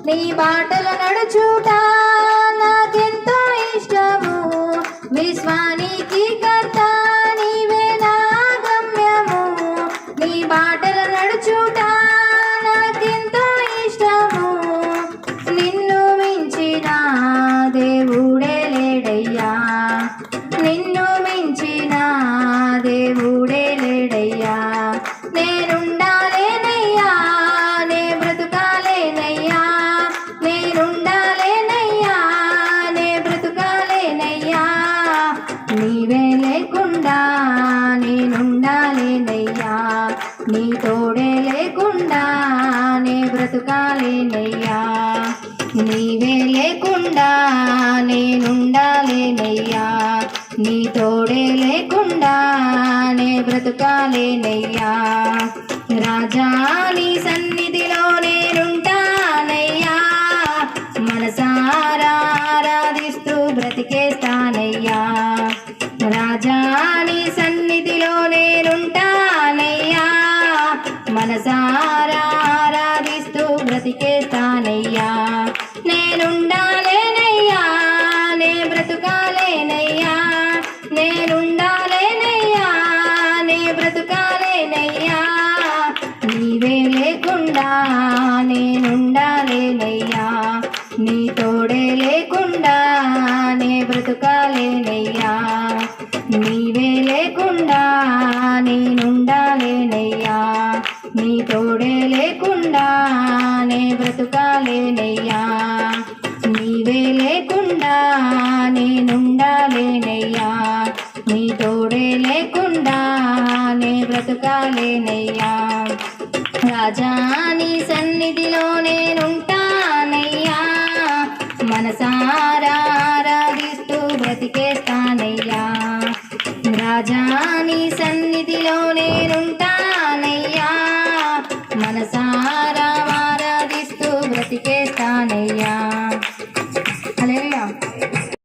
నీ బాటలు నడుచుట నాకెంతో ఇష్టము. విశ్వానికి కర్త నీవే నా గమ్యము. నీ బాటలు నడుచుట నాకెంతో ఇష్టము. నిన్ను మించిన దేవుడే లేడయ్యా, నిన్ను మించిన దేవుడే లేడయ్యా. నేనుండాలేనయ్యా, నే బ్రతుకాలేనయ్యా, నేనుండాలేనయ్యా, నే బ్రతుకాలేనయ్యా. నీవే లేకుండా నేనుండాలేనయ్యా, నీ తోడే లేకుండా నే బ్రతుకాలేనయ్యా. నీవే లేకుండా నేనుండాలేనయ్యా, నీ తోడే లేకుండా నే బ్రతుకాలేనయ్యా. రాజా నీ సన్నిధిలో నేనుంటానయ్యా, మనసారా ఆరాధిస్తూ బ్రతికేస్తానయ్యా. రాజా నీ సన్నిధిలో నేనుంటానయ్యా, మనసారా ఆరాధిస్తూ బ్రతికేస్తానయ్యా. నేనుండాలేనయ్యా, నే బ్రతుకాలేనయ్యా, నేనుండాలేనయ్యా, నే బ్రతుకాలేనయ్యా. నీవే లేకుండా నేనుండాలేనయ్యా, నీ తోడే లేకుండా నే బ్రతుకాలేనయ్యా. నీవే లేకుండా నేనుండాలేనయ్యా, నీ తోడే లేకుండా నే బ్రతుకాలేనయ్యా. నీవే లేకుండా నేనుండాలేనయ్యా, నీ తోడే లేకుండా నే బ్రతుకాలేనయ్యా. రాజా నీ సన్నిధిలో నేనుంటానయ్యా, మనసారా ఆరాధిస్తూ బ్రతికేస్తానయ్యా. రాజా నీ సన్నిధిలో నేనుంటానయ్యా, మనసారా ఆరాధిస్తూ బ్రతికేస్తానయ్యా.